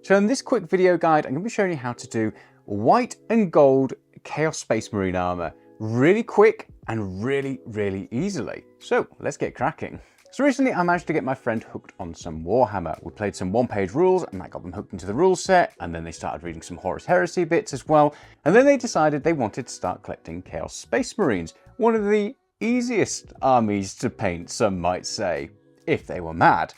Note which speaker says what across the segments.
Speaker 1: So in this quick video guide, I'm going to be showing you how to do white and gold Chaos Space Marine armor really quick and really easily. So let's get cracking. So recently I managed to get my friend hooked on some Warhammer. We played some one-page rules and that got them hooked into the rules set, and then they started reading some Horus Heresy bits as well, and then they decided they wanted to start collecting Chaos Space Marines, one of the easiest armies to paint, some might say, if they were mad.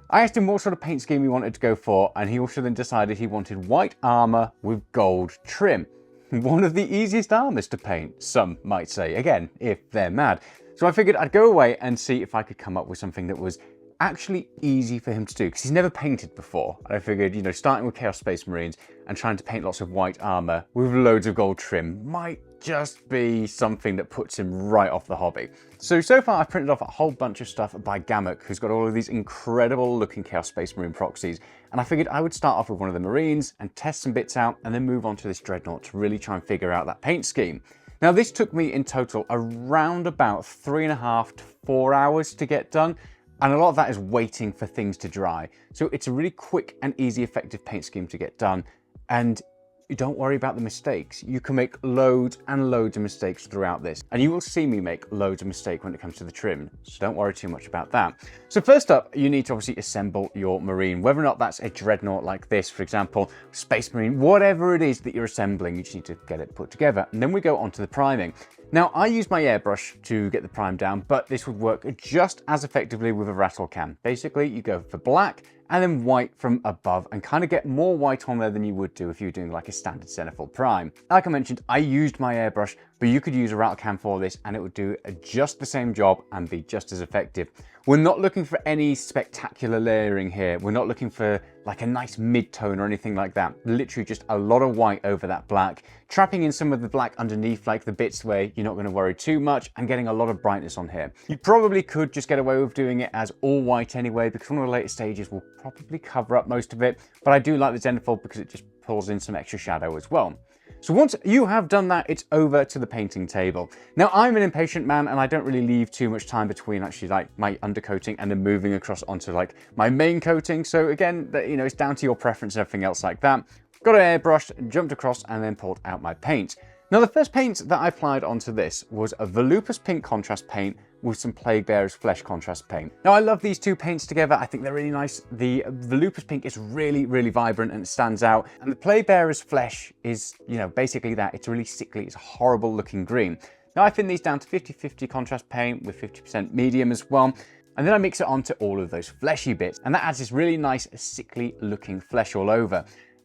Speaker 1: I asked him what sort of paint scheme he wanted to go for, and he also then decided he wanted white armor with gold trim. One of the easiest armors to paint, some might say, again, if they're mad. So I figured I'd go away and see if I could come up with something that was actually easy for him to do, because he's never painted before. And I figured, you know, starting with Chaos Space Marines and trying to paint lots of white armor with loads of gold trim might just be something that puts him right off the hobby. So far I've printed off a whole bunch of stuff by Gamuk, who's got all of these incredible looking Chaos Space Marine proxies, and I figured I would start off with one of the Marines and test some bits out and then move on to this Dreadnought to really try and figure out that paint scheme. Now this took me in total around about 3.5 to 4 hours to get done, and a lot of that is waiting for things to dry. So it's a really quick and easy effective paint scheme to get done, and you don't worry about the mistakes. You can make loads and loads of mistakes throughout this, and you will see me make loads of mistakes when it comes to the trim, so don't worry too much about that. So first up, you need to obviously assemble your Marine, whether or not that's a Dreadnought like this, for example, Space Marine, whatever it is that you're assembling, you just need to get it put together, and then we go on to the priming. Now, I use my airbrush to get the prime down, but this would work just as effectively with a rattle can. Basically, you go for black and then white from above and kind of get more white on there than you would do if you were doing like a standard centerfold prime. Like I mentioned, I used my airbrush, but you could use a rattle can for this and it would do just the same job and be just as effective. We're not looking for any spectacular layering here. We're not looking for like a nice mid-tone or anything like that. Literally just a lot of white over that black, trapping in some of the black underneath, like the bits where you're not going to worry too much, and getting a lot of brightness on here. You probably could just get away with doing it as all white anyway, because one of the later stages will probably cover up most of it, but I do like the Zenithal because it just pulls in some extra shadow as well. So once you have done that, it's over to the painting table. Now, I'm an impatient man and I don't really leave too much time between actually like my undercoating and then moving across onto like my main coating. So again, you know, it's down to your preference and everything else like that. Got an airbrush, jumped across and then pulled out my paint. Now, the first paint that I applied onto this was a Volupus Pink contrast paint with some Plague Bearer's Flesh contrast paint. Now, I love these two paints together. I think they're really nice. The Volupus Pink is really vibrant and it stands out. And the Plague Bearer's Flesh is, you know, basically that. It's really sickly. It's a horrible looking green. Now, I thin these down to 50-50 contrast paint with 50% medium as well. And then I mix it onto all of those fleshy bits. And that adds this really nice, sickly looking flesh all over.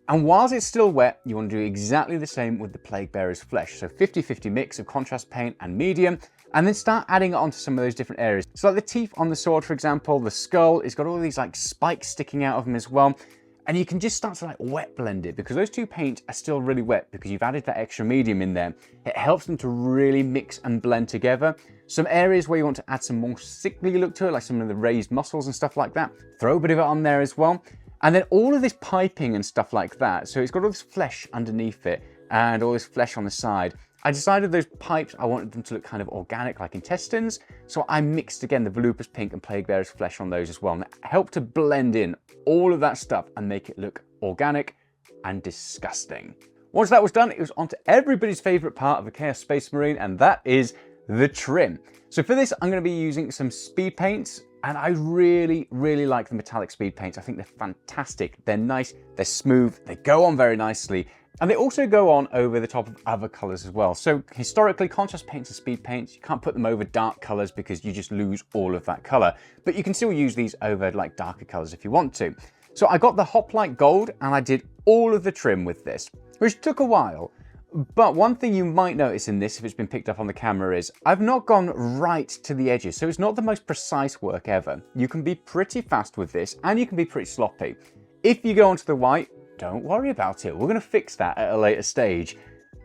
Speaker 1: And whilst it's still wet, you want to do exactly the same with the Plague Bearer's Flesh. So 50-50 mix of contrast paint and medium, and then start adding it onto some of those different areas. So like the teeth on the sword, for example, the skull, it's got all these like spikes sticking out of them as well. And you can just start to like wet blend it, because those two paints are still really wet because you've added that extra medium in there. It helps them to really mix and blend together. Some areas where you want to add some more sickly look to it, like some of the raised muscles and stuff like that, throw a bit of it on there as well. And then all of this piping and stuff like that. So it's got all this flesh underneath it and all this flesh on the side. I decided those pipes, I wanted them to look kind of organic, like intestines. So I mixed again the Volupus Pink and Plague Bearer's Flesh on those as well. And it helped to blend in all of that stuff and make it look organic and disgusting. Once that was done, it was on to everybody's favorite part of a Chaos Space Marine, and that is the trim. So for this, I'm going to be using some speed paints. And I really like the metallic speed paints. I think they're fantastic. They're nice, they're smooth, they go on very nicely. And they also go on over the top of other colors as well. So historically, contrast paints and speed paints, you can't put them over dark colors because you just lose all of that color. But you can still use these over like darker colors if you want to. So I got the Hoplite Gold and I did all of the trim with this, which took a while. But one thing you might notice in this, if it's been picked up on the camera, is I've not gone right to the edges. So it's not the most precise work ever. You can be pretty fast with this and you can be pretty sloppy. If you go onto the white, don't worry about it. We're going to fix that at a later stage.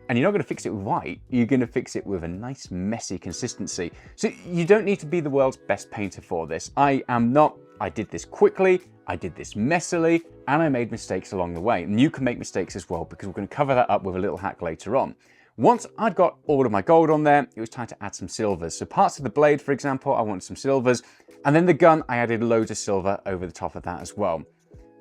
Speaker 1: And you're not going to fix it with white. You're going to fix it with a nice messy consistency. So you don't need to be the world's best painter for this. I am not. I did this quickly. I did this messily, and I made mistakes along the way. And you can make mistakes as well, because we're going to cover that up with a little hack later on. Once I'd got all of my gold on there, it was time to add some silvers. So parts of the blade, for example, I wanted some silvers. And then the gun, I added loads of silver over the top of that as well.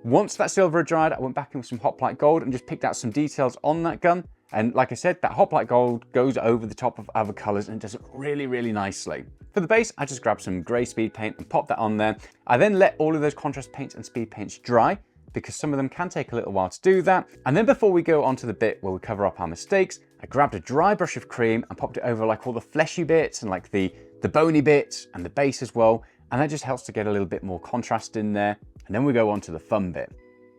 Speaker 1: Once that silver had dried, I went back in with some Hoplite Gold and just picked out some details on that gun. And like I said, that Hoplite Gold goes over the top of other colors and does it really, really nicely. For the base, I just grabbed some gray speed paint and popped that on there. I then let all of those contrast paints and speed paints dry, because some of them can take a little while to do that. And then before we go on to the bit where we cover up our mistakes, I grabbed a dry brush of cream and popped it over like all the fleshy bits and like the bony bits and the base as well. And that just helps to get a little bit more contrast in there. And then we go on to the fun bit.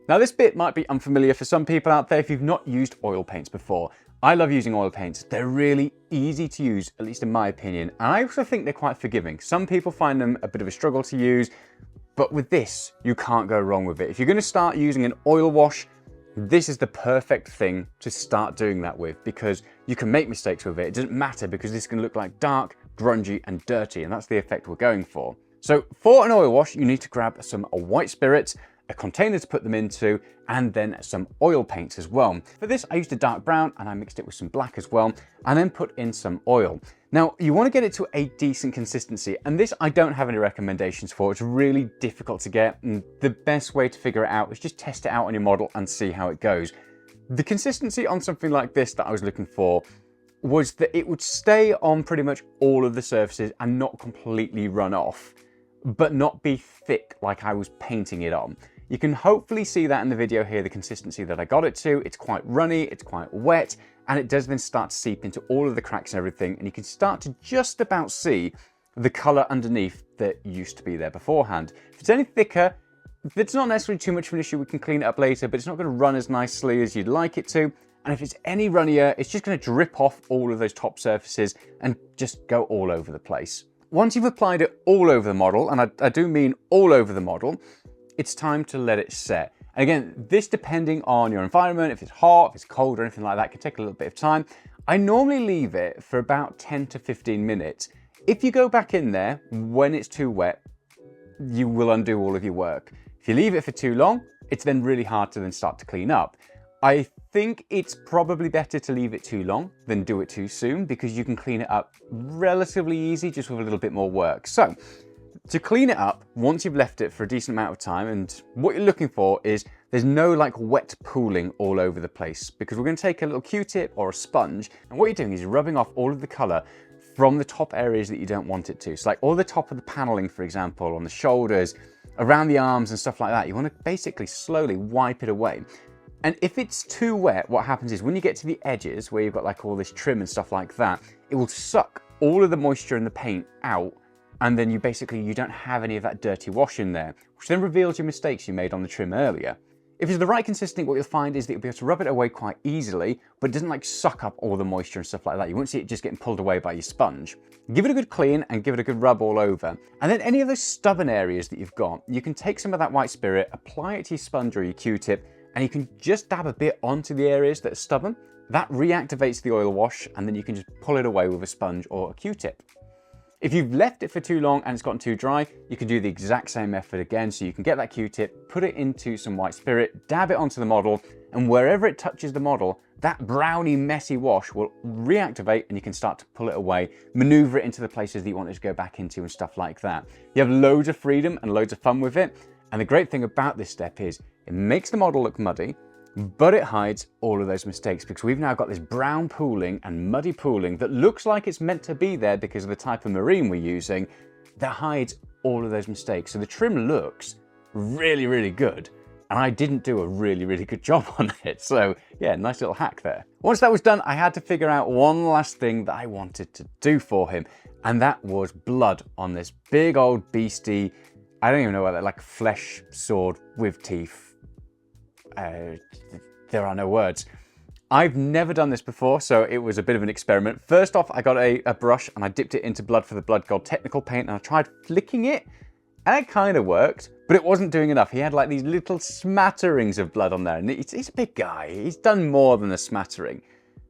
Speaker 1: Now this bit might be unfamiliar for some people out there if you've not used oil paints before. I love using oil paints. They're really easy to use, at least in my opinion. And I also think they're quite forgiving. Some people find them a bit of a struggle to use, but with this, you can't go wrong with it. If you're gonna start using an oil wash, this is the perfect thing to start doing that with, because you can make mistakes with it. It doesn't matter because this can look like dark, grungy, and dirty, and that's the effect we're going for. So for an oil wash, you need to grab some white spirits, a container to put them into, and then some oil paints as well. For this, I used a dark brown and I mixed it with some black as well, and then put in some oil. Now, you want to get it to a decent consistency, and this I don't have any recommendations for. It's really difficult to get, and the best way to figure it out is just test it out on your model and see how it goes. The consistency on something like this that I was looking for was that it would stay on pretty much all of the surfaces and not completely run off, but not be thick like I was painting it on. You can hopefully see that in the video here, the consistency that I got it to. It's quite runny, it's quite wet, and it does then start to seep into all of the cracks and everything, and you can start to just about see the color underneath that used to be there beforehand. If it's any thicker, it's not necessarily too much of an issue, we can clean it up later, but it's not gonna run as nicely as you'd like it to. And if it's any runnier, it's just gonna drip off all of those top surfaces and just go all over the place. Once you've applied it all over the model, and I do mean all over the model, it's time to let it set. And again, this depending on your environment, if it's hot, if it's cold or anything like that, can take a little bit of time. I normally leave it for about 10 to 15 minutes. If you go back in there when it's too wet, you will undo all of your work. If you leave it for too long, it's then really hard to then start to clean up. I think it's probably better to leave it too long than do it too soon, because you can clean it up relatively easy just with a little bit more work. So to clean it up, once you've left it for a decent amount of time, and what you're looking for is there's no like wet pooling all over the place, because we're going to take a little Q-tip or a sponge, and what you're doing is you're rubbing off all of the color from the top areas that you don't want it to. So like all the top of the paneling, for example, on the shoulders, around the arms and stuff like that, you want to basically slowly wipe it away. And if it's too wet, what happens is when you get to the edges where you've got like all this trim and stuff like that, it will suck all of the moisture in the paint out, and then you don't have any of that dirty wash in there, which then reveals your mistakes you made on the trim earlier. If it's the right consistency, what you'll find is that you'll be able to rub it away quite easily, but it doesn't like suck up all the moisture and stuff like that. You won't see it just getting pulled away by your sponge. Give it a good clean and give it a good rub all over. And then any of those stubborn areas that you've got, you can take some of that white spirit, apply it to your sponge or your Q-tip, and you can just dab a bit onto the areas that are stubborn. That reactivates the oil wash, and then you can just pull it away with a sponge or a Q-tip. If you've left it for too long and it's gotten too dry, you can do the exact same method again. So you can get that Q-tip, put it into some white spirit, dab it onto the model, and wherever it touches the model, that browny, messy wash will reactivate, and you can start to pull it away, maneuver it into the places that you want it to go back into and stuff like that. You have loads of freedom and loads of fun with it. And the great thing about this step is it makes the model look muddy, but it hides all of those mistakes, because we've now got this brown pooling and muddy pooling that looks like it's meant to be there because of the type of marine we're using, that hides all of those mistakes. So the trim looks really, really good. And I didn't do a really, really good job on it. So yeah, nice little hack there. Once that was done, I had to figure out one last thing that I wanted to do for him. And that was blood on this big old beastie. I don't even know what that, like flesh sword with teeth. There are no words. I've never done this before, so it was a bit of an experiment. First off, I got a brush and I dipped it into blood for the Blood Gold Technical Paint, and I tried flicking it, and it kind of worked, but it wasn't doing enough. He had like these little smatterings of blood on there, and he's a big guy. He's done more than a smattering.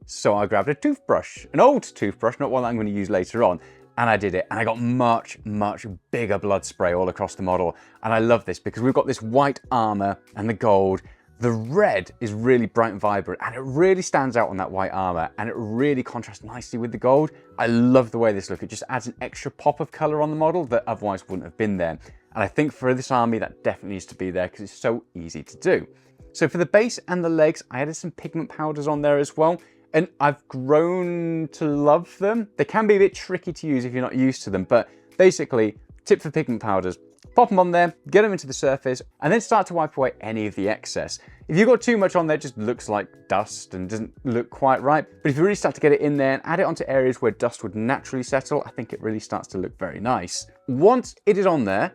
Speaker 1: So I grabbed a toothbrush, an old toothbrush, not one that I'm going to use later on, and I did it, and I got much, much bigger blood spray all across the model. And I love this because we've got this white armor and the gold. The red is really bright and vibrant, and it really stands out on that white armor, and it really contrasts nicely with the gold. I love the way this looks. It just adds an extra pop of color on the model that otherwise wouldn't have been there. And I think for this army, that definitely needs to be there because it's so easy to do. So for the base and the legs, I added some pigment powders on there as well. And I've grown to love them. They can be a bit tricky to use if you're not used to them, but basically, tip for pigment powders, pop them on there, get them into the surface, and then start to wipe away any of the excess. If you've got too much on there, it just looks like dust and doesn't look quite right. But if you really start to get it in there and add it onto areas where dust would naturally settle, I think it really starts to look very nice. Once it is on there,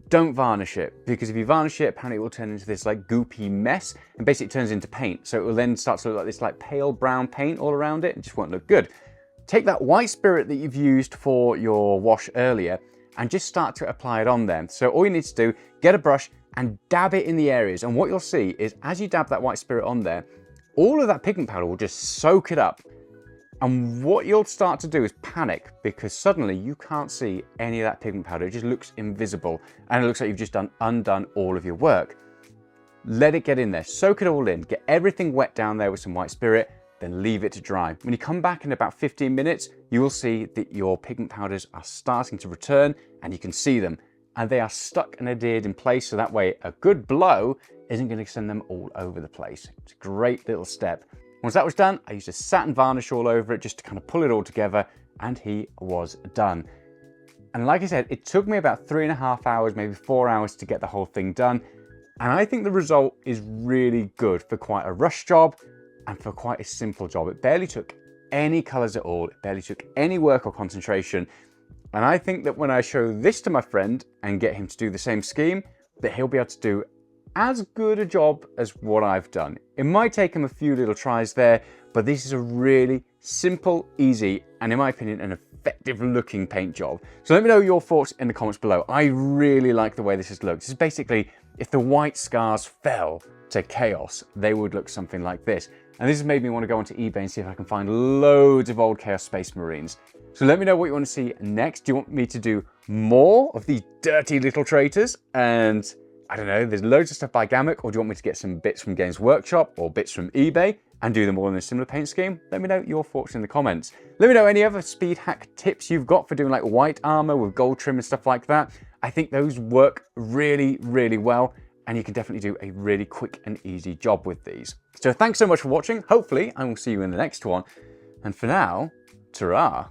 Speaker 1: don't varnish it, because if you varnish it, apparently it will turn into this like goopy mess and basically it turns into paint. So it will then start to look like this like pale brown paint all around it and just won't look good. Take that white spirit that you've used for your wash earlier and just start to apply it on there. So all you need to do, get a brush and dab it in the areas. And what you'll see is as you dab that white spirit on there, all of that pigment powder will just soak it up. And what you'll start to do is panic because suddenly you can't see any of that pigment powder. It just looks invisible and it looks like you've just undone all of your work. Let it get in there, soak it all in, get everything wet down there with some white spirit, then leave it to dry. When you come back in about 15 minutes, you will see that your pigment powders are starting to return and you can see them. And they are stuck and adhered in place, so that way a good blow isn't going to send them all over the place. It's a great little step. Once that was done, I used a satin varnish all over it just to kind of pull it all together, and he was done. And like I said, it took me about 3.5 hours, maybe 4 hours to get the whole thing done. And I think the result is really good for quite a rush job and for quite a simple job. It barely took any colors at all. It barely took any work or concentration. And I think that when I show this to my friend and get him to do the same scheme, that he'll be able to do as good a job as what I've done. It might take him a few little tries there, but this is a really simple, easy, and in my opinion, an effective looking paint job. So let me know your thoughts in the comments below. I really like the way this has looked. This is basically, if the white scars fell to chaos, they would look something like this. And this has made me want to go onto eBay and see if I can find loads of old Chaos Space Marines. So let me know what you want to see next. Do you want me to do more of these dirty little traitors? And I don't know, there's loads of stuff by Gammock, or do you want me to get some bits from Games Workshop or bits from eBay and do them all in a similar paint scheme? Let me know your thoughts in the comments. Let me know any other speed hack tips you've got for doing like white armor with gold trim and stuff like that. I think those work really, really well, and you can definitely do a really quick and easy job with these. So thanks so much for watching. Hopefully I will see you in the next one. And for now, ta-ra.